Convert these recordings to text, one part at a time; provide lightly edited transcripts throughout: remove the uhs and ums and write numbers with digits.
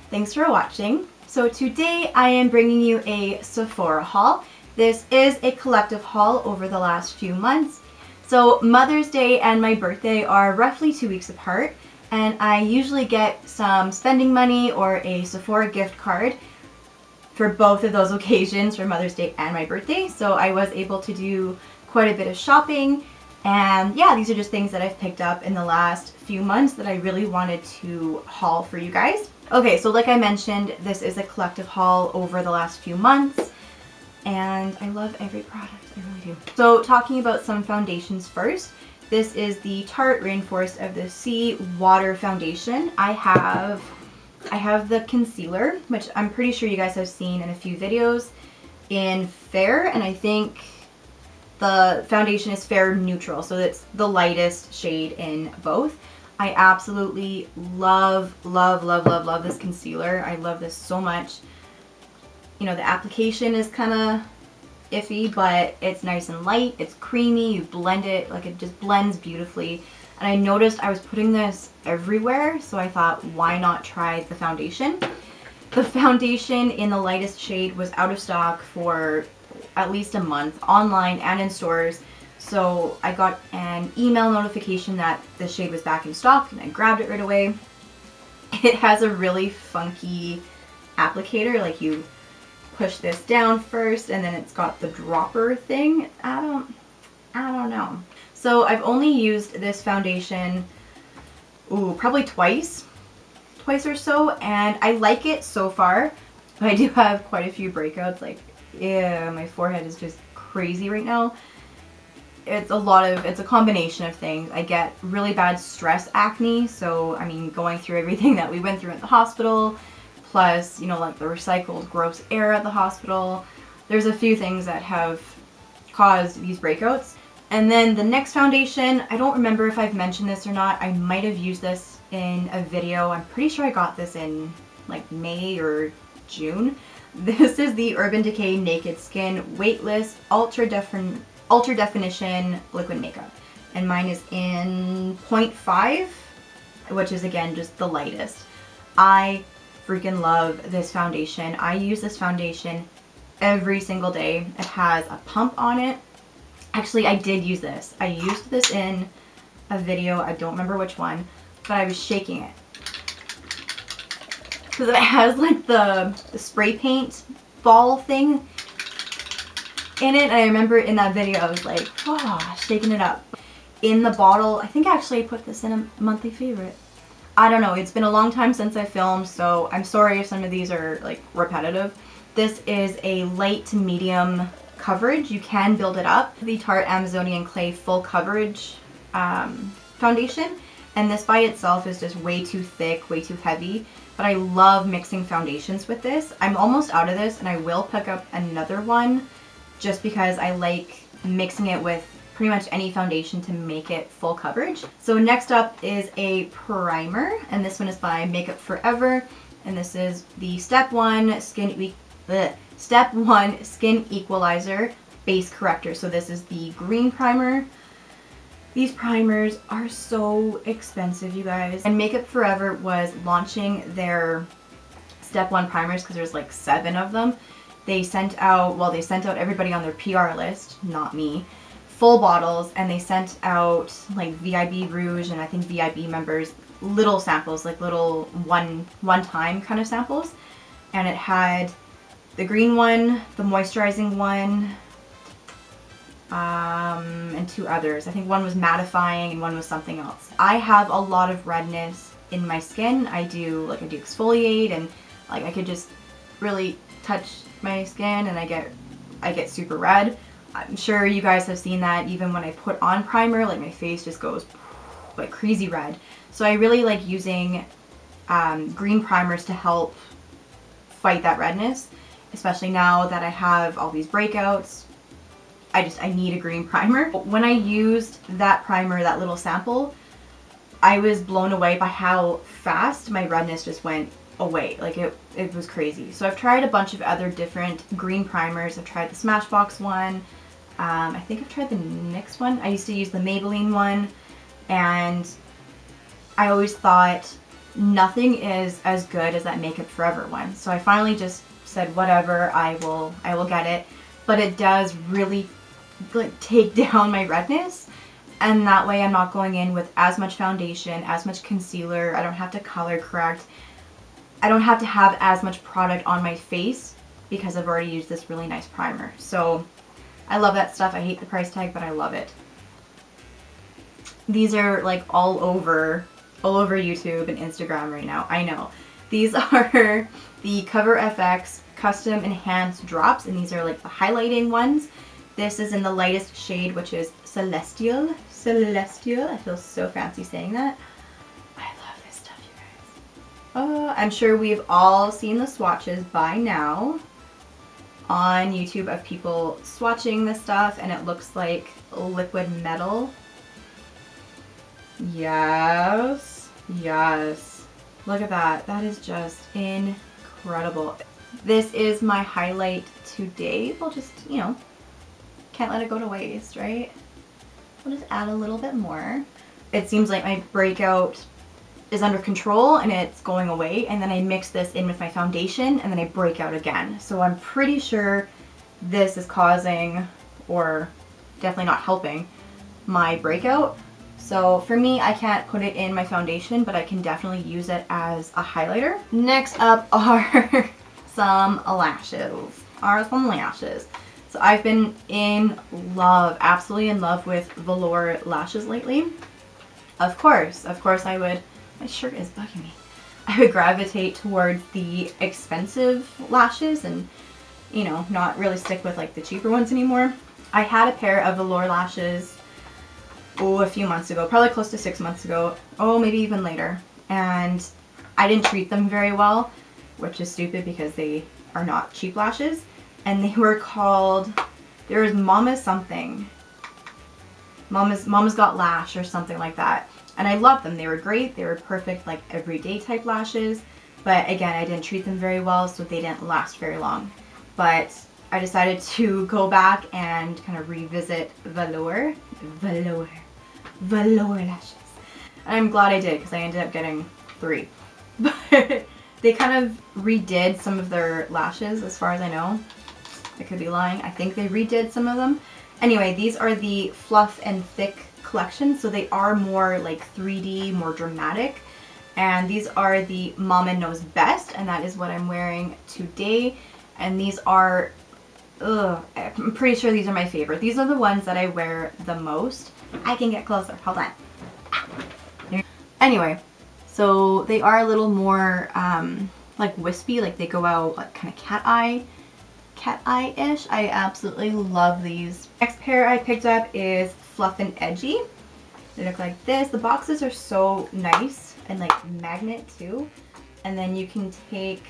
Thanks for watching. So today I am bringing you a Sephora haul. This is a collective haul over the last few months. So Mother's Day and my birthday are roughly 2 weeks apart, and I usually get some spending money or a Sephora gift card for both of those occasions, for Mother's Day and my birthday. So I was able to do quite a bit of shopping, and yeah, these are just things that I've picked up in the last few months that I really wanted to haul for you guys. Okay, so like I mentioned, this is a collective haul over the last few months, and I love every product, I really do. So talking about some foundations first, this is the Tarte Rainforest of the Sea Water Foundation. I have the concealer, which I'm pretty sure you guys have seen in a few videos, in Fair, and I think the foundation is Fair Neutral, so it's the lightest shade in both. I absolutely love this concealer. I love this so much. You know, the application is kind of iffy, but it's nice and light. It's creamy. You blend it, like it just blends beautifully. And I noticed I was putting this everywhere, so I thought, why not try the foundation? The foundation in the lightest shade was out of stock for at least a month, online and in stores. So I got an email notification that the shade was back in stock, and I grabbed it right away. It has a really funky applicator, like you push this down first and then it's got the dropper thing. I don't know. So I've only used this foundation, probably twice or so, and I like it so far. But I do have quite a few breakouts, like, yeah, my forehead is just crazy right now. It's a combination of things. I get really bad stress acne, so I mean, going through everything that we went through at the hospital, plus, you know, like the recycled gross air at the hospital, there's a few things that have caused these breakouts. And then the next foundation, I don't remember if I've mentioned this or not. I might have used this in a video. I'm pretty sure I got this in like May or June. This is the Urban Decay Naked Skin Weightless Ultra Definition Liquid Makeup. And mine is in 0.5, which is again just the lightest. I freaking love this foundation. I use this foundation every single day. It has a pump on it. Actually, I did use this. I used this in a video. I don't remember which one, but I was shaking it. Because it has like the spray paint ball thing in it. And I remember in that video I was like, oh, shaking it up. In the bottle, I think actually I put this in a monthly favorite. I don't know, it's been a long time since I filmed, so I'm sorry if some of these are like repetitive. This is a light to medium coverage. You can build it up. The Tarte Amazonian Clay Full Coverage foundation, and this by itself is just way too thick, way too heavy, but I love mixing foundations with this. I'm almost out of this, and I will pick up another one just because I like mixing it with pretty much any foundation to make it full coverage. So next up is a primer, and this one is by Makeup Forever, and this is the Step 1 Skin Equalizer Base Corrector. So this is the green primer. These primers are so expensive, you guys. And Makeup Forever was launching their Step 1 primers because there's like 7 of them. They sent out everybody on their PR list, not me, full bottles, and they sent out like VIB Rouge and I think VIB members little samples, like little one-time kind of samples. And it had the green one, the moisturizing one, and 2 others. I think one was mattifying and one was something else. I have a lot of redness in my skin. I do exfoliate, and like I could just really touch my skin and I get super red. I'm sure you guys have seen that. Even when I put on primer, like my face just goes like crazy red. So I really like using green primers to help fight that redness, especially now that I have all these breakouts. I need a green primer. When I used that primer, that little sample, I was blown away by how fast my redness just went away. Like it was crazy. So I've tried a bunch of other different green primers. I've tried the Smashbox one. I think I've tried the NYX one. I used to use the Maybelline one, and I always thought nothing is as good as that Makeup Forever one. So I finally just said, whatever, I will get it. But it does really like take down my redness, and that way I'm not going in with as much foundation, as much concealer. I don't have to color correct. I don't have to have as much product on my face because I've already used this really nice primer. So I love that stuff. I hate the price tag, but I love it. These are like all over YouTube and Instagram right now. I know. These are the Cover FX Custom Enhanced Drops, and these are like the highlighting ones. This is in the lightest shade, which is Celestial. Celestial. I feel so fancy saying that. I love this stuff, you guys. I'm sure we've all seen the swatches by now on YouTube of people swatching this stuff, and it looks like liquid metal. Yes. Yes. Look at that. That is just incredible. This is my highlight today. We'll just, you know, can't let it go to waste, right? We'll just add a little bit more. It seems like my breakout is under control and it's going away, and then I mix this in with my foundation and then I break out again. So I'm pretty sure this is causing, or definitely not helping, my breakout. So for me, I can't put it in my foundation, but I can definitely use it as a highlighter. Next up are some lashes. So I've been in love, absolutely in love with velour lashes lately. Of course I would, my shirt is bugging me. I would gravitate towards the expensive lashes and, you know, not really stick with like the cheaper ones anymore. I had a pair of velour lashes, a few months ago, probably close to 6 months ago, maybe even later. And I didn't treat them very well, which is stupid because they are not cheap lashes. And they were called, there was Mama's something. Mama's Got Lash or something like that. And I loved them. They were great. They were perfect, like everyday type lashes. But again, I didn't treat them very well, so they didn't last very long. But I decided to go back and kind of revisit velour lashes. And I'm glad I did, because I ended up getting 3. But they kind of redid some of their lashes, as far as I know. I could be lying. I think they redid some of them. Anyway, these are the Fluff and Thick collection, so they are more like 3D, more dramatic. And these are the Mama Knows Best, and that is what I'm wearing today. And these are, I'm pretty sure these are my favorite. These are the ones that I wear the most. I can get closer. Hold on. Anyway, so they are a little more like wispy, like they go out like kind of cat eye-ish. I absolutely love these. Next pair I picked up is Fluff and Edgy. They look like this. The boxes are so nice and like magnet too. And then you can take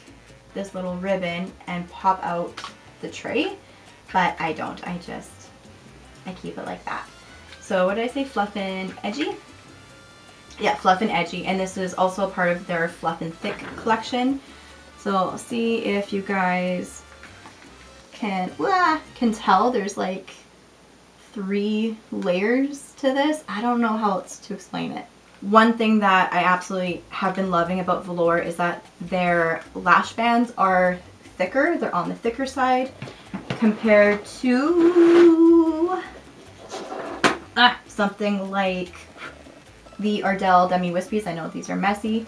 this little ribbon and pop out the tray, but I don't. I keep it like that. So what did I say? Fluff and Edgy? Yeah, Fluff and Edgy. And this is also a part of their Fluff and Thick collection. So I'll see if you guys can tell there's like 3 layers to this. I don't know how else to explain it. One thing that I absolutely have been loving about velour is that their lash bands are thicker. They're on the thicker side compared to something like the Ardell Demi Wispies. I know these are messy.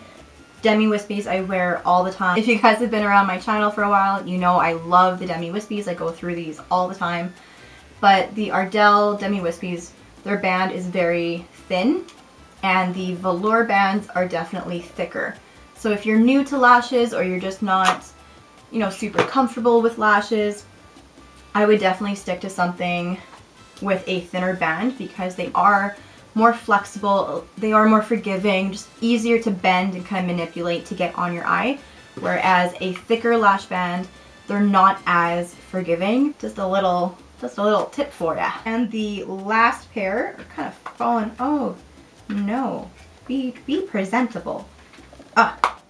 Demi Wispies I wear all the time. If you guys have been around my channel for a while, you know I love the Demi Wispies. I go through these all the time. But the Ardell Demi Wispies, their band is very thin, and the velour bands are definitely thicker. So if you're new to lashes, or you're just not, you know, super comfortable with lashes, I would definitely stick to something with a thinner band, because they are more flexible, they are more forgiving, just easier to bend and kind of manipulate to get on your eye. Whereas a thicker lash band, they're not as forgiving. Just a little tip for ya. And the last pair are kind of falling. Oh no, be presentable.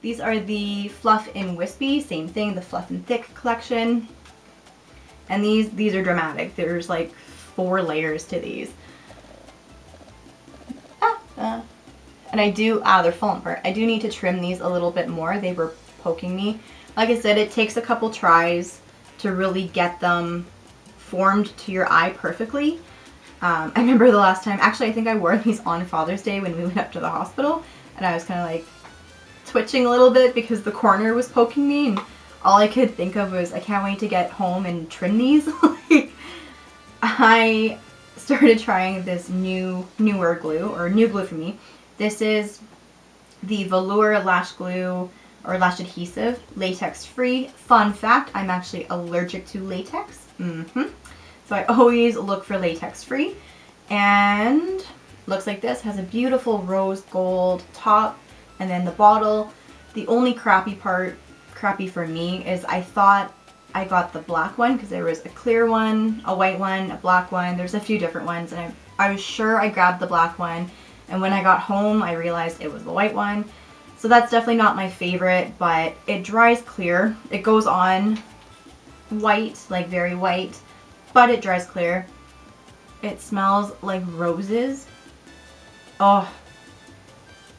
These are the Fluff and Wispy, same thing, the Fluff and Thick collection. And these are dramatic. There's like 4 layers to these. And they're falling apart. I do need to trim these a little bit more. They were poking me. Like I said, it takes a couple tries to really get them formed to your eye perfectly. I remember the last time, actually I think I wore these on Father's Day when we went up to the hospital, and I was kind of like twitching a little bit because the corner was poking me, and all I could think of was I can't wait to get home and trim these. Like, I started trying this newer glue, or new glue for me. This is the Velour Lash Glue or Lash Adhesive, latex free. Fun fact, I'm actually allergic to latex. So I always look for latex free. And looks like this, has a beautiful rose gold top, and then the bottle. The only crappy for me is I thought I got the black one because there was a clear one, a white one, a black one. There's a few different ones, and I was sure I grabbed the black one, and when I got home I realized it was the white one. So that's definitely not my favorite, but it dries clear. It goes on white, like very white, but it dries clear. It smells like roses. Oh,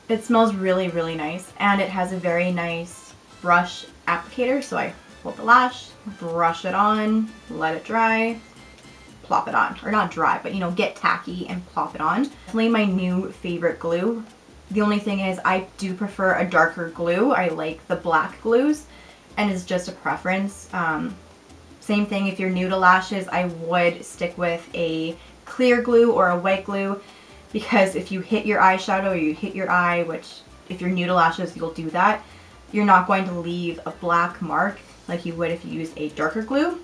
it smells really, really nice, and it has a very nice brush applicator. So I hold the lash, brush it on, let it dry, plop it on. Or not dry, but you know, get tacky and plop it on. Definitely my new favorite glue. The only thing is I do prefer a darker glue. I like the black glues, and it's just a preference. Same thing, if you're new to lashes, I would stick with a clear glue or a white glue, because if you hit your eyeshadow or you hit your eye, which if you're new to lashes you'll do that, you're not going to leave a black mark like you would if you used a darker glue.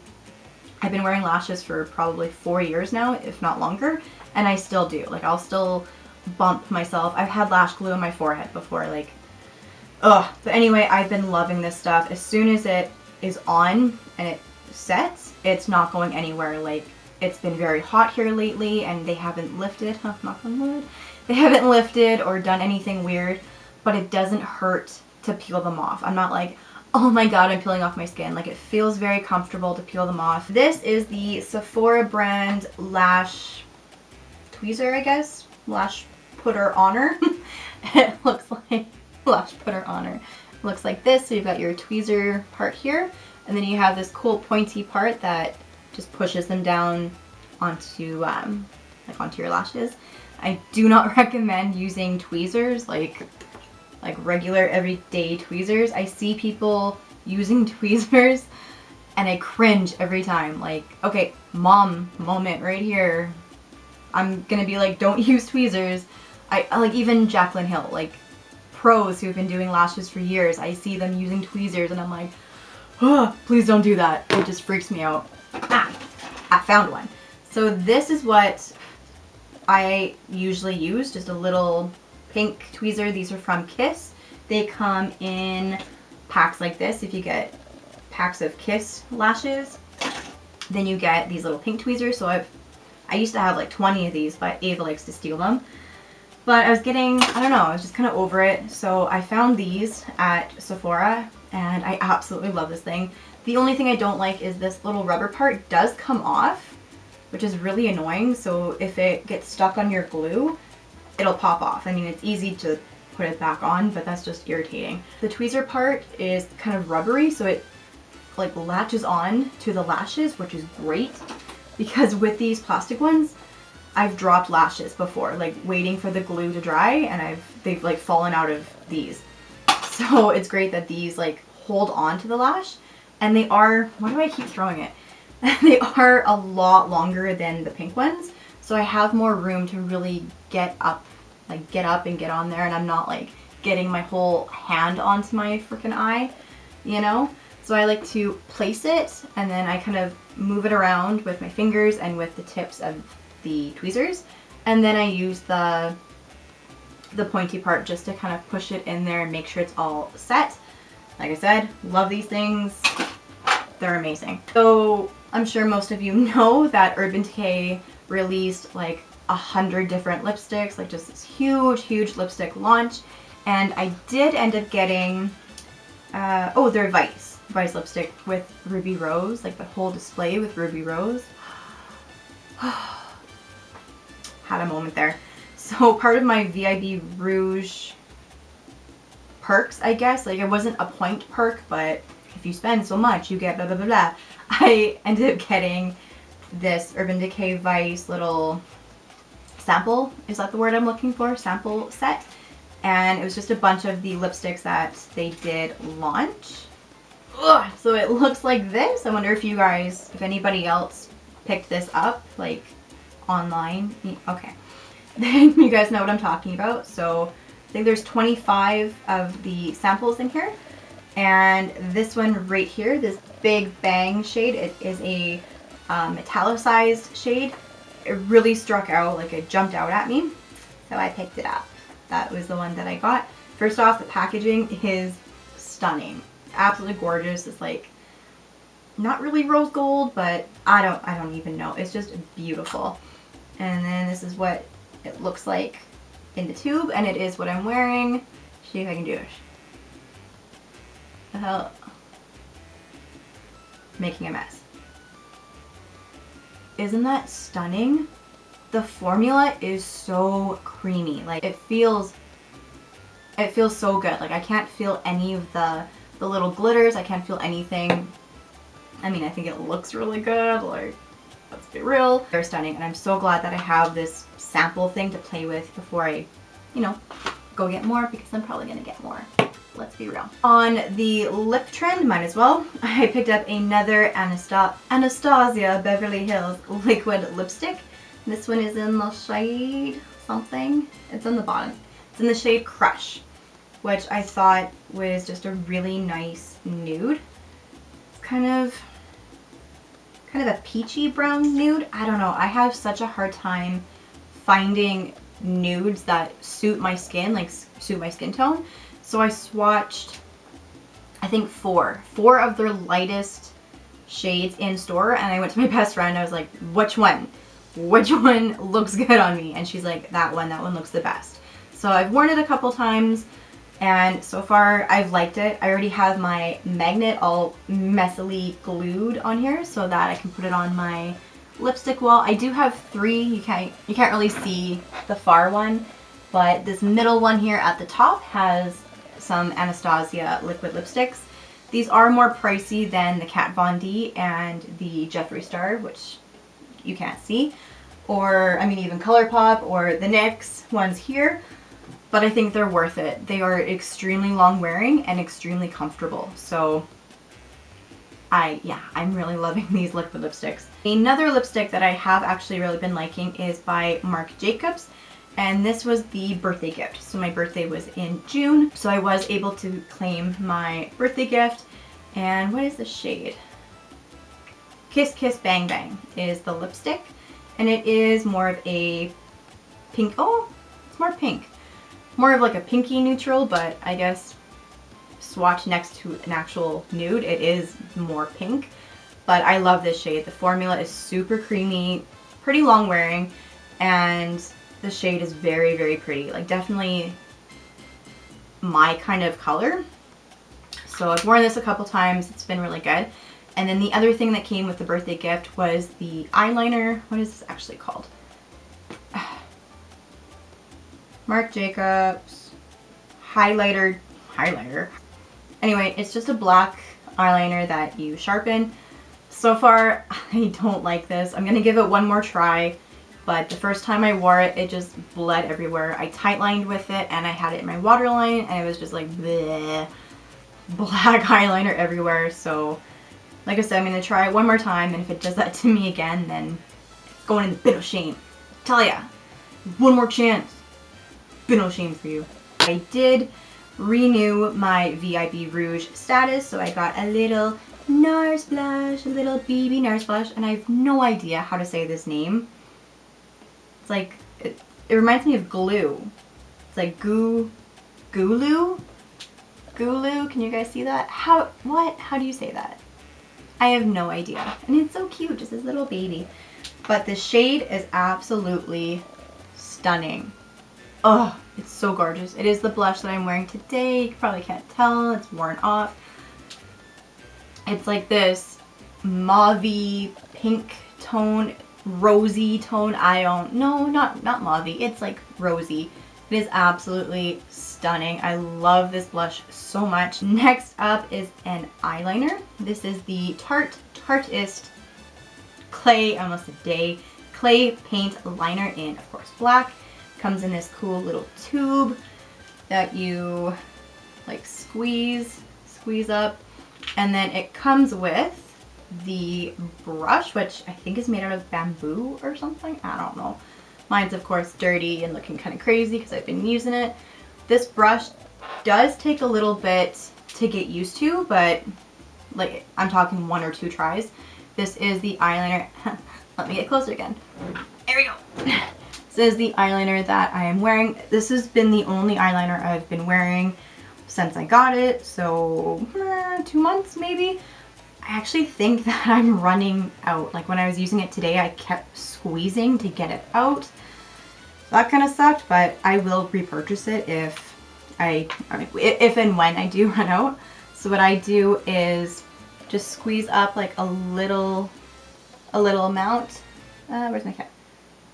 I've been wearing lashes for probably 4 years now, if not longer, and I still do. Like, I'll still bump myself. I've had lash glue on my forehead before, like, ugh. But anyway, I've been loving this stuff. As soon as it is on and it sets, it's not going anywhere. Like, it's been very hot here lately, and they haven't lifted, knock on wood, they haven't lifted or done anything weird, but it doesn't hurt to peel them off. I'm not like, oh my god, I'm peeling off my skin. Like, it feels very comfortable to peel them off. This is the Sephora brand lash tweezer, I guess, lash putter honor. It looks like lash putter honor. It looks like this. So you've got your tweezer part here, and then you have this cool pointy part that just pushes them down onto onto your lashes. I do not recommend using tweezers, like regular everyday tweezers. I see people using tweezers and I cringe every time. Like, okay, mom moment right here. I'm gonna be like, don't use tweezers. I like, even Jaclyn Hill, like pros who've been doing lashes for years, I see them using tweezers and I'm like, oh, please don't do that. It just freaks me out. I found one. So this is what I usually use, just a little pink tweezer. These are from Kiss. They come in packs like this. If you get packs of Kiss lashes, then you get these little pink tweezers. So I used to have like 20 of these, but Ava likes to steal them. But I was getting, I don't know, I was just kind of over it. So I found these at Sephora, and I absolutely love this thing. The only thing I don't like is this little rubber part does come off, which is really annoying. So if it gets stuck on your glue, it'll pop off. I mean, it's easy to put it back on, but that's just irritating. The tweezer part is kind of rubbery, so it like latches on to the lashes, which is great, because with these plastic ones, I've dropped lashes before, like waiting for the glue to dry, and they've like fallen out of these. So it's great that these like hold on to the lash, and they are, why do I keep throwing it? They are a lot longer than the pink ones, so I have more room to really get up and get on there, and I'm not like getting my whole hand onto my freaking eye, you know? So I like to place it, and then I kind of move it around with my fingers and with the tips of the tweezers, and then I use the pointy part just to kind of push it in there and make sure it's all set. Like I said, love these things. They're amazing. So I'm sure most of you know that Urban Decay released like 100 different lipsticks, like just this huge lipstick launch, and I did end up getting their Vice lipstick with Ruby Rose, like the whole display with Ruby Rose. Had a moment there. So part of my VIB Rouge perks, I guess, like it wasn't a point perk, but if you spend so much, you get blah, blah, blah, blah. I ended up getting this Urban Decay Vice little sample, is that the word I'm looking for? Sample set. And it was just a bunch of the lipsticks that they did launch. Ugh, so it looks like this. I wonder if you guys, if anybody else picked this up, like online. Okay. Then you guys know what I'm talking about. So I think there's 25 of the samples in here. And this one right here, this Big Bang shade, it is a metallicized shade. It really struck out, like it jumped out at me. So I picked it up. That was the one that I got. First off, the packaging is stunning. Absolutely gorgeous. It's like not really rose gold, but I don't even know. It's just beautiful. And then this is what it looks like in the tube, and it is what I'm wearing. See if I can do it. The hell? Making a mess. Isn't that stunning? The formula is so creamy. Like it feels so good. Like I can't feel any of the little glitters. I can't feel anything. I mean, I think it looks really good. Like, let's be real. They're stunning, and I'm so glad that I have this sample thing to play with before I, you know, go get more, because I'm probably gonna get more. Let's be real. On the lip trend, might as well, I picked up another Anastasia Beverly Hills liquid lipstick. This one is in the shade something. It's on the bottom. It's in the shade Crush, which I thought was just a really nice nude. It's kind of a peachy brown nude. I don't know. I have such a hard time finding nudes that suit my skin, like suit my skin tone. So I swatched, I think four of their lightest shades in store, and I went to my best friend. I was like, which one looks good on me? And she's like, that one looks the best. So I've worn it a couple times, and so far I've liked it. I already have my magnet all messily glued on here so that I can put it on my lipstick wall. I do have three. You can't really see the far one, but this middle one here at the top has some Anastasia liquid lipsticks. These are more pricey than the Kat Von D and the Jeffree Star, which you can't see, or I mean even ColourPop or the NYX ones here, but I think they're worth it. They are extremely long wearing and extremely comfortable. So I'm really loving these liquid lipsticks. Another lipstick that I have actually really been liking is by Marc Jacobs, and this was the birthday gift. So my birthday was in June, so I was able to claim my birthday gift. And what is the shade? Kiss Kiss Bang Bang is the lipstick, and it is more of a pink. Oh, it's more pink. More of like a pinky neutral, but I guess swatch next to an actual nude, it is more pink. But I love this shade. The formula is super creamy, pretty long wearing, and the shade is very, very pretty. Like definitely my kind of color. So I've worn this a couple times. It's been really good. And then the other thing that came with the birthday gift was the eyeliner. What is this actually called? Marc Jacobs highlighter. Anyway, it's just a black eyeliner that you sharpen. So far, I don't like this. I'm gonna give it one more try, but the first time I wore it, it just bled everywhere. I tight-lined with it, and I had it in my waterline, and it was just like bleh, black eyeliner everywhere. So like I said, I'm gonna try it one more time, and if it does that to me again, then it's going in the bin of shame. Tell ya, one more chance. Bin of shame for you. I did renew my VIB Rouge status, so I got a little NARS blush, a little BB NARS blush, and I have no idea how to say this name. It's like, it reminds me of glue. It's like Gulu? Gulu, can you guys see that? How do you say that? I have no idea. And it's so cute, just this little baby. But the shade is absolutely stunning. Oh, it's so gorgeous. It is the blush that I'm wearing today. You probably can't tell, it's worn off. It's like this mauve-y pink tone. rosy tone. I don't know, not mauvey. It's like rosy. It is absolutely stunning. I love this blush so much. Next up is an eyeliner. This is the Tarteist Clay, I almost said Day, Clay Paint Liner in, of course, black. Comes in this cool little tube that you like squeeze up. And then it comes with the brush, which I think is made out of bamboo or something. I don't know. Mine's of course dirty and looking kind of crazy because I've been using it. This brush does take a little bit to get used to, but like I'm talking 1 or 2 tries. This is the eyeliner. Let me get closer again. There we go. This is the eyeliner that I am wearing. This has been the only eyeliner I've been wearing since I got it, so 2 months maybe. I actually think that I'm running out. Like when I was using it today, I kept squeezing to get it out. That kind of sucked, but I will repurchase it if and when I do run out. So what I do is just squeeze up like a little amount. Where's my cap?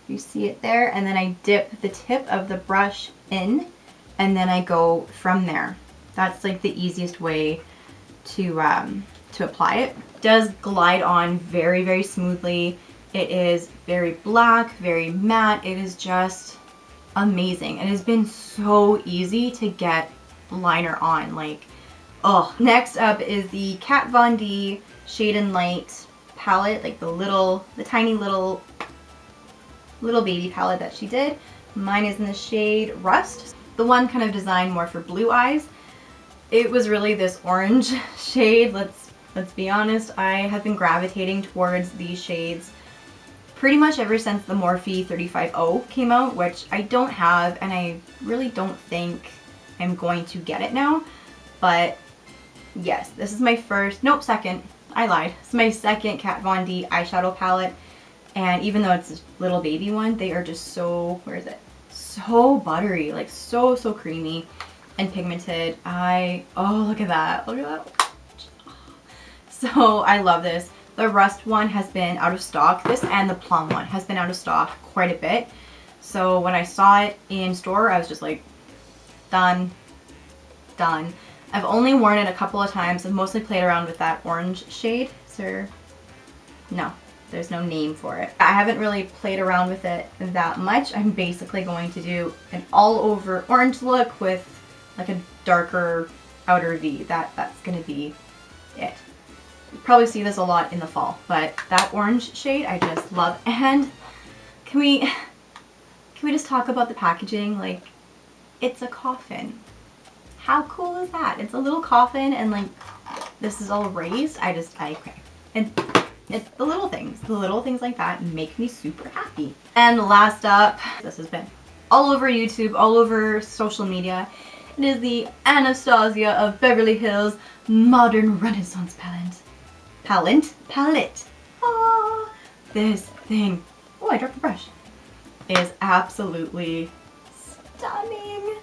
You see it there, and then I dip the tip of the brush in, and then I go from there. That's like the easiest way to apply it. It does glide on very, very smoothly. It is very black, very matte. It is just amazing. It has been so easy to get liner on. Like, oh. Next up is the Kat Von D Shade and Light palette, like the tiny little baby palette that she did. Mine is in the shade Rust. The one kind of designed more for blue eyes. It was really this orange shade. Let's be honest, I have been gravitating towards these shades pretty much ever since the Morphe 35O came out, which I don't have, and I really don't think I'm going to get it now. But yes, this is my second. I lied. It's my second Kat Von D eyeshadow palette. And even though it's a little baby one, they are just so, where is it? So buttery, like so creamy and pigmented. Oh, look at that. Look at that. So I love this. The Rust one has been out of stock. This and the Plum one has been out of stock quite a bit. So when I saw it in store, I was just like, done. I've only worn it a couple of times. I've mostly played around with that orange shade. No, there's no name for it. I haven't really played around with it that much. I'm basically going to do an all over orange look with like a darker outer V. That's gonna be it. You probably see this a lot in the fall, but that orange shade I just love. And can we just talk about the packaging? Like, it's a coffin. How cool is that? It's a little coffin, and like this is all raised. Okay. And it's the little things like that make me super happy. And last up, this has been all over YouTube, all over social media. It is the Anastasia of Beverly Hills Modern Renaissance palette. Ah, this thing, oh, I dropped the brush, is absolutely stunning.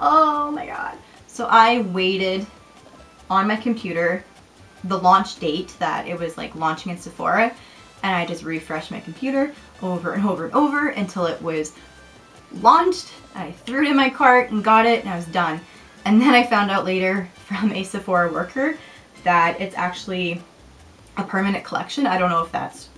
Oh my god. So I waited on my computer the launch date that it was like launching in Sephora, and I just refreshed my computer over and over and over until it was launched. I threw it in my cart and got it, and I was done. And then I found out later from a Sephora worker that it's actually a permanent collection. I don't know if that's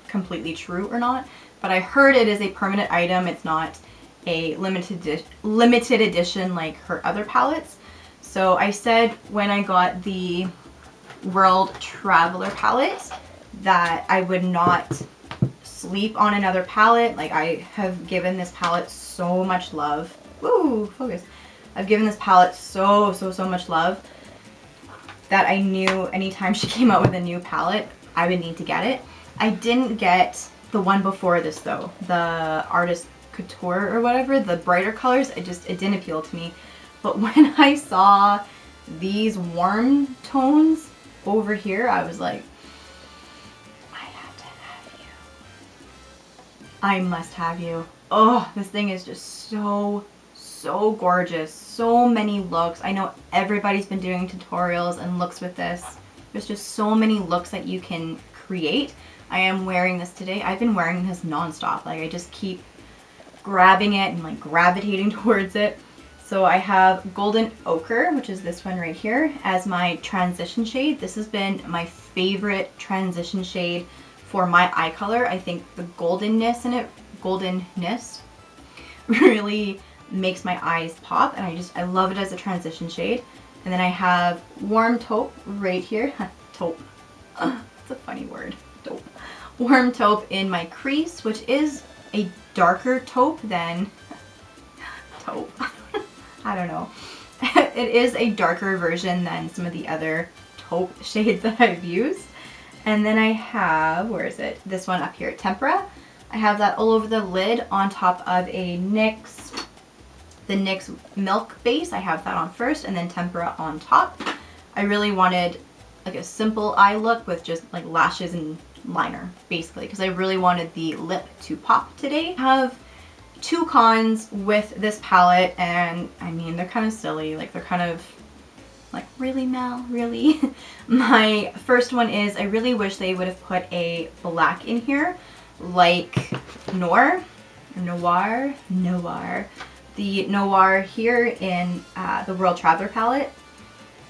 completely true or not, but I heard it is a permanent item. It's not a limited edition like her other palettes. So I said when I got the World Traveler palette that I would not sleep on another palette. Like, I have given this palette so much love. Woo, focus. I've given this palette so much love that I knew anytime she came out with a new palette, I would need to get it. I didn't get the one before this though, the Artist Couture or whatever, the brighter colors. It didn't appeal to me. But when I saw these warm tones over here, I was like, I have to have you. I must have you. Oh, this thing is just so gorgeous. So many looks. I know everybody's been doing tutorials and looks with this. There's just so many looks that you can create. I am wearing this today. I've been wearing this nonstop. Like I just keep grabbing it and like gravitating towards it. So I have Golden Ochre, which is this one right here, as my transition shade. This has been my favorite transition shade for my eye color. I think the goldenness in it, really makes my eyes pop, and I love it as a transition shade. And then I have Warm Taupe right here. Taupe. It's a funny word. Taupe. Warm Taupe in my crease, which is a darker taupe than taupe. I don't know. It is a darker version than some of the other taupe shades that I've used. And then I have, where is it? This one up here, Tempera. I have that all over the lid on top of a the NYX Milk base. I have that on first and then Tempera on top. I really wanted like a simple eye look with just like lashes and liner basically, because I really wanted the lip to pop today. I have two cons with this palette, and I mean they're kind of silly, like they're kind of like, really, Mel, really? My first one is I really wish they would have put a black in here like Noir. The Noir here in the World Traveler palette.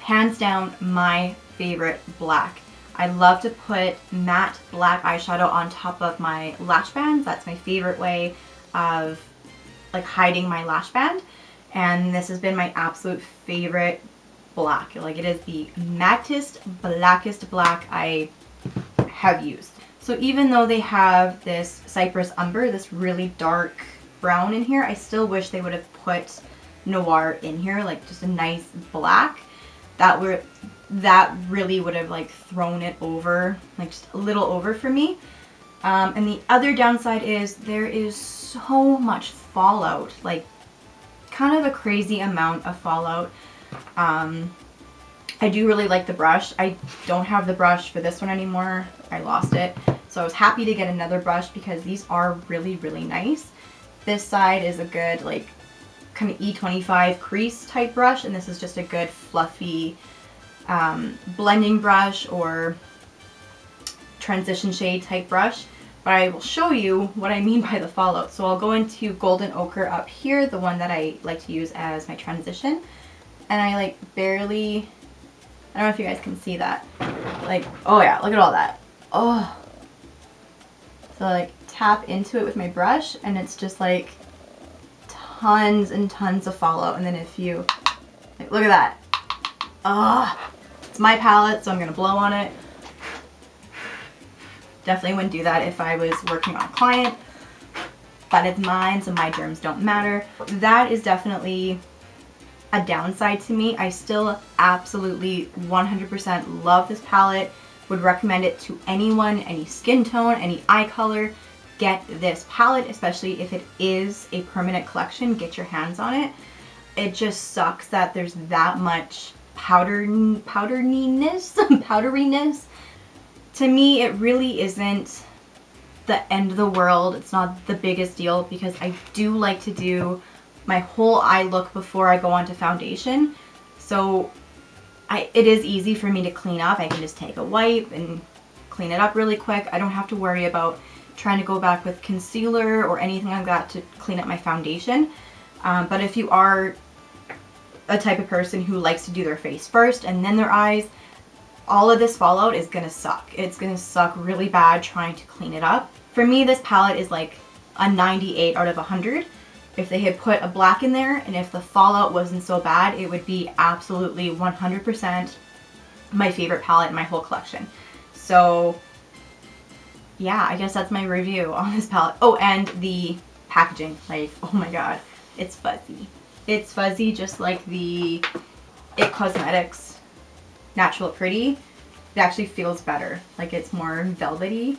Hands down my favorite black. I love to put matte black eyeshadow on top of my lash bands. That's my favorite way of like hiding my lash band. And this has been my absolute favorite black. Like it is the mattest, blackest black I have used. So even though they have this Cypress Umber, this really dark brown in here, I still wish they would have put Noir in here, like just a nice black. That really would have like thrown it over, like just a little over for me. And the other downside is there is so much fallout, like kind of a crazy amount of fallout. I do really like the brush. I don't have the brush for this one anymore. I lost it. So I was happy to get another brush because these are really, really nice. This side is a good like kind of E25 crease type brush, and this is just a good fluffy blending brush or transition shade type brush. But I will show you what I mean by the fallout. So I'll go into Golden Ochre up here, the one that I like to use as my transition. And I like barely, I don't know if you guys can see that. Like, oh yeah, look at all that. Oh. So I like tap into it with my brush and it's just like tons and tons of fallout. And then if you, like, look at that. Oh, it's my palette, so I'm gonna blow on it. Definitely wouldn't do that if I was working on a client, but it's mine, so my germs don't matter. That is definitely a downside to me. I still absolutely 100% love this palette. Would recommend it to anyone, any skin tone, any eye color. Get this palette, especially if it is a permanent collection. Get your hands on it. It just sucks that there's that much powderiness. To me, it really isn't the end of the world. It's not the biggest deal because I do like to do my whole eye look before I go on to foundation. So it is easy for me to clean up. I can just take a wipe and clean it up really quick. I don't have to worry about trying to go back with concealer or anything like that to clean up my foundation. But if you are a type of person who likes to do their face first and then their eyes, all of this fallout is gonna suck. It's gonna suck really bad trying to clean it up. For me, this palette is like a 98 out of 100. If they had put a black in there and if the fallout wasn't so bad, it would be absolutely 100% my favorite palette in my whole collection. So yeah, I guess that's my review on this palette. Oh, and the packaging, like, oh my god, it's fuzzy. It's fuzzy just like the IT Cosmetics Natural Pretty. It actually feels better, like it's more velvety.